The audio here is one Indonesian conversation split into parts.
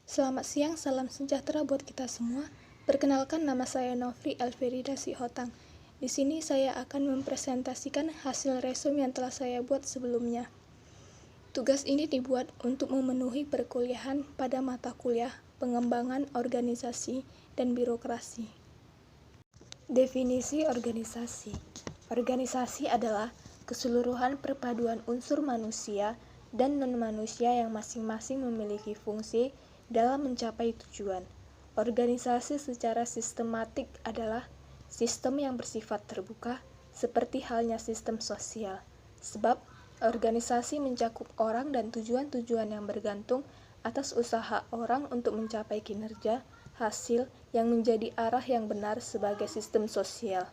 Selamat siang, salam sejahtera buat kita semua. Perkenalkan, nama saya Nofri Elverida Sihotang. Di sini saya akan mempresentasikan hasil resume yang telah saya buat sebelumnya. Tugas ini dibuat untuk memenuhi perkuliahan pada mata kuliah Pengembangan Organisasi dan Birokrasi. Definisi organisasi. Organisasi adalah keseluruhan perpaduan unsur manusia dan non-manusia yang masing-masing memiliki fungsi dalam mencapai tujuan. Organisasi secara sistematik adalah sistem yang bersifat terbuka, seperti halnya sistem sosial. Sebab, organisasi mencakup orang dan tujuan-tujuan yang bergantung atas usaha orang untuk mencapai kinerja, hasil yang menjadi arah yang benar sebagai sistem sosial.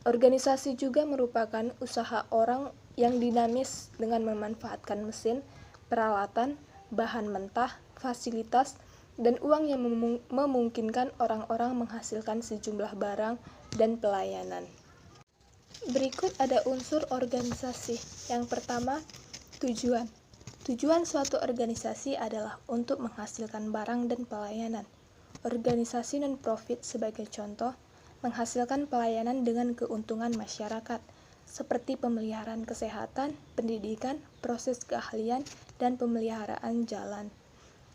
Organisasi juga merupakan usaha orang yang dinamis dengan memanfaatkan mesin, peralatan, bahan mentah, fasilitas, dan uang yang memungkinkan orang-orang menghasilkan sejumlah barang dan pelayanan. Berikut ada unsur organisasi. Yang pertama, tujuan. Tujuan suatu organisasi adalah untuk menghasilkan barang dan pelayanan. Organisasi non-profit sebagai contoh, menghasilkan pelayanan dengan keuntungan masyarakat, seperti pemeliharaan kesehatan, pendidikan, proses keahlian, dan pemeliharaan jalan.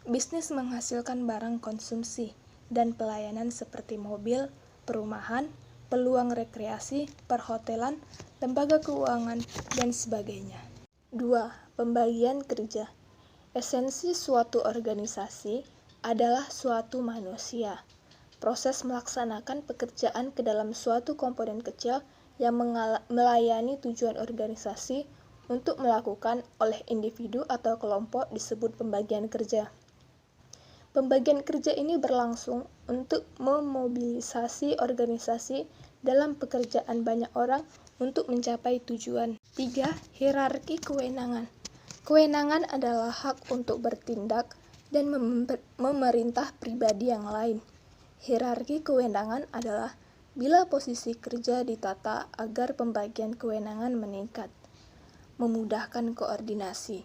Bisnis menghasilkan barang konsumsi dan pelayanan seperti mobil, perumahan, peluang rekreasi, perhotelan, lembaga keuangan, dan sebagainya. 2. Pembagian kerja. Esensi suatu organisasi adalah suatu manusia. Proses melaksanakan pekerjaan ke dalam suatu komponen kecil yang melayani tujuan organisasi untuk melakukan oleh individu atau kelompok disebut pembagian kerja. Pembagian kerja ini berlangsung untuk memobilisasi organisasi dalam pekerjaan banyak orang untuk mencapai tujuan. 3. Hierarki kewenangan. Kewenangan adalah hak untuk bertindak dan memerintah pribadi yang lain. Hierarki kewenangan adalah bila posisi kerja ditata agar pembagian kewenangan meningkat, memudahkan koordinasi.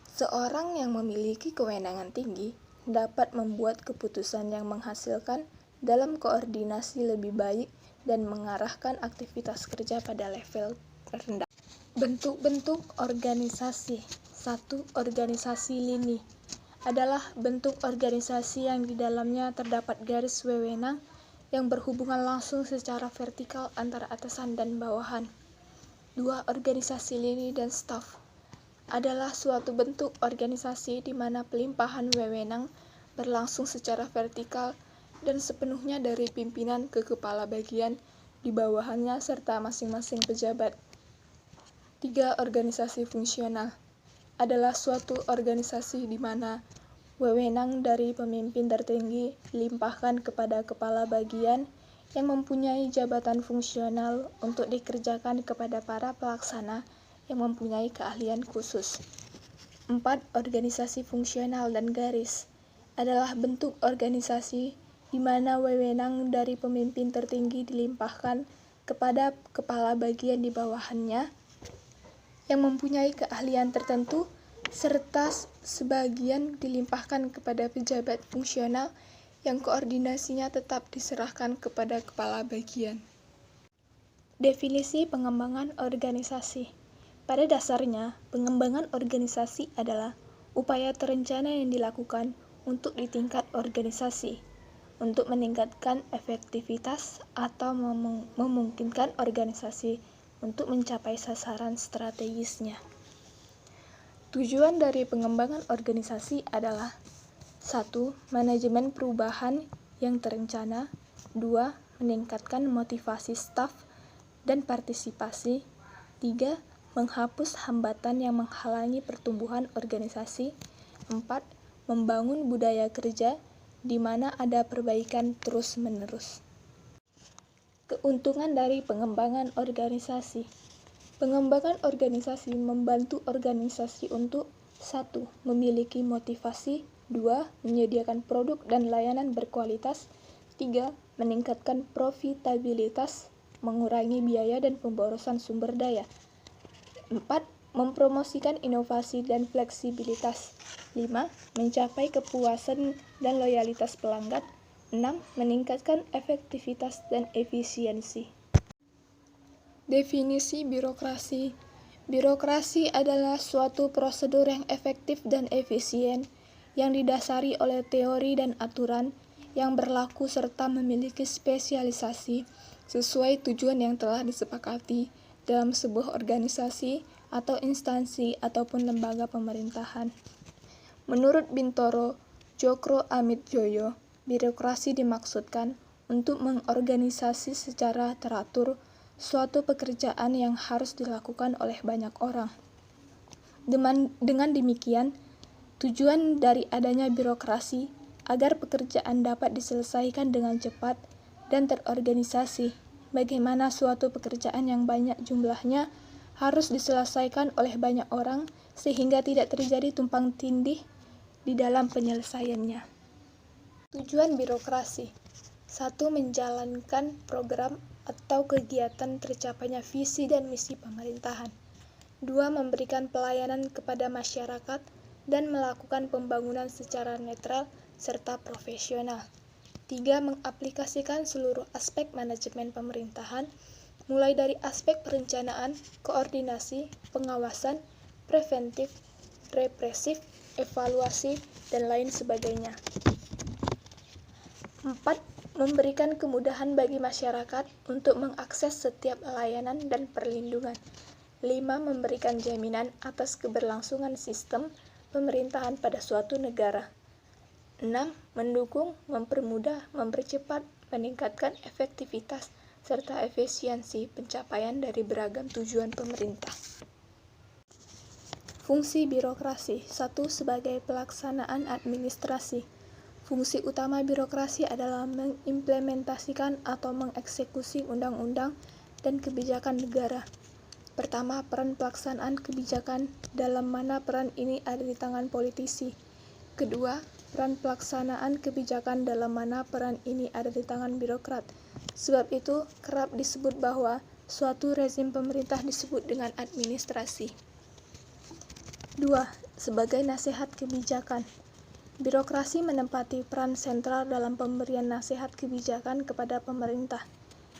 Seorang yang memiliki kewenangan tinggi dapat membuat keputusan yang menghasilkan dalam koordinasi lebih baik dan mengarahkan aktivitas kerja pada level rendah. Bentuk-bentuk organisasi. 1. Organisasi lini adalah bentuk organisasi yang di dalamnya terdapat garis wewenang yang berhubungan langsung secara vertikal antara atasan dan bawahan. 2. Organisasi lini dan staf adalah suatu bentuk organisasi di mana pelimpahan wewenang berlangsung secara vertikal dan sepenuhnya dari pimpinan ke kepala bagian di bawahannya serta masing-masing pejabat. 3. Organisasi fungsional adalah suatu organisasi di mana wewenang dari pemimpin tertinggi dilimpahkan kepada kepala bagian yang mempunyai jabatan fungsional untuk dikerjakan kepada para pelaksana yang mempunyai keahlian khusus. 4. Organisasi fungsional dan garis adalah bentuk organisasi di mana wewenang dari pemimpin tertinggi dilimpahkan kepada kepala bagian di bawahannya yang mempunyai keahlian tertentu, serta sebagian dilimpahkan kepada pejabat fungsional yang koordinasinya tetap diserahkan kepada kepala bagian. Definisi pengembangan organisasi. Pada dasarnya, pengembangan organisasi adalah upaya terencana yang dilakukan untuk di tingkat organisasi, untuk meningkatkan efektivitas atau memungkinkan organisasi untuk mencapai sasaran strategisnya. Tujuan dari pengembangan organisasi adalah 1. Manajemen perubahan yang terencana. 2. Meningkatkan motivasi staf dan partisipasi. 3. Menghapus hambatan yang menghalangi pertumbuhan organisasi. 4. Membangun budaya kerja di mana ada perbaikan terus-menerus. Keuntungan dari pengembangan organisasi. Pengembangan organisasi membantu organisasi untuk 1. Memiliki motivasi. 2. Menyediakan produk dan layanan berkualitas. 3. Meningkatkan profitabilitas, mengurangi biaya dan pemborosan sumber daya. 4. mempromosikan inovasi dan fleksibilitas. 5. Mencapai kepuasan dan loyalitas pelanggan. 6. Meningkatkan efektivitas dan efisiensi. Definisi birokrasi. Birokrasi adalah suatu prosedur yang efektif dan efisien yang didasari oleh teori dan aturan yang berlaku serta memiliki spesialisasi sesuai tujuan yang telah disepakati dalam sebuah organisasi atau instansi ataupun lembaga pemerintahan. Menurut Bintoro Djokro Amidjojo, birokrasi dimaksudkan untuk mengorganisasi secara teratur suatu pekerjaan yang harus dilakukan oleh banyak orang. Dengan demikian, tujuan dari adanya birokrasi agar pekerjaan dapat diselesaikan dengan cepat dan terorganisasi. Bagaimana suatu pekerjaan yang banyak jumlahnya harus diselesaikan oleh banyak orang sehingga tidak terjadi tumpang tindih di dalam penyelesaiannya. Tujuan birokrasi. 1. Menjalankan program atau kegiatan tercapainya visi dan misi pemerintahan. 2. Memberikan pelayanan kepada masyarakat dan melakukan pembangunan secara netral serta profesional. 3. Mengaplikasikan seluruh aspek manajemen pemerintahan, mulai dari aspek perencanaan, koordinasi, pengawasan, preventif, represif, evaluasi, dan lain sebagainya. 4. Memberikan kemudahan bagi masyarakat untuk mengakses setiap layanan dan perlindungan. 5. Memberikan jaminan atas keberlangsungan sistem pemerintahan pada suatu negara. 6. Mendukung, mempermudah, mempercepat, meningkatkan efektivitas, serta efisiensi pencapaian dari beragam tujuan pemerintah. Fungsi birokrasi. 1. Sebagai pelaksanaan administrasi. Fungsi utama birokrasi adalah mengimplementasikan atau mengeksekusi undang-undang dan kebijakan negara. Pertama, peran pelaksanaan kebijakan, dalam mana peran ini ada di tangan politisi. Kedua, peran pelaksanaan kebijakan dalam mana peran ini ada di tangan birokrat. Sebab itu, kerap disebut bahwa suatu rezim pemerintah disebut dengan administrasi. 2. Sebagai nasihat kebijakan. Birokrasi menempati peran sentral dalam pemberian nasihat kebijakan kepada pemerintah.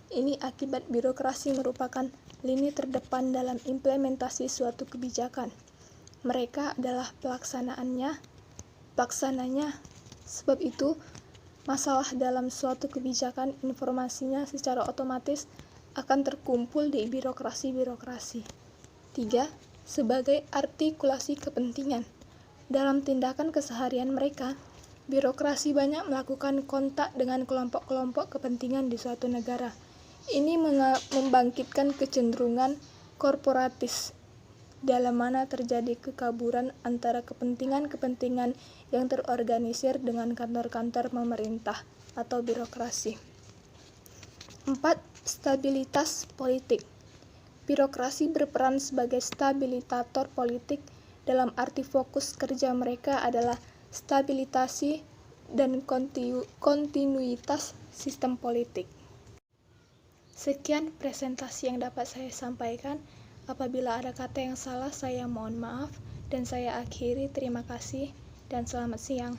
Ini akibat birokrasi merupakan lini terdepan dalam implementasi suatu kebijakan. Mereka adalah pelaksananya. Sebab itu, masalah dalam suatu kebijakan informasinya secara otomatis akan terkumpul di birokrasi-birokrasi. 3. Sebagai artikulasi kepentingan. Dalam tindakan keseharian mereka, birokrasi banyak melakukan kontak dengan kelompok-kelompok kepentingan di suatu negara. Ini membangkitkan kecenderungan korporatis, dalam mana terjadi kekaburan antara kepentingan-kepentingan yang terorganisir dengan kantor-kantor pemerintah atau birokrasi. 4. Stabilitas politik. Birokrasi berperan sebagai stabilisator politik dalam arti fokus kerja mereka adalah stabilisasi dan kontinuitas sistem politik. Sekian presentasi yang dapat saya sampaikan. Apabila ada kata yang salah, saya mohon maaf dan saya akhiri. Terima kasih dan selamat siang.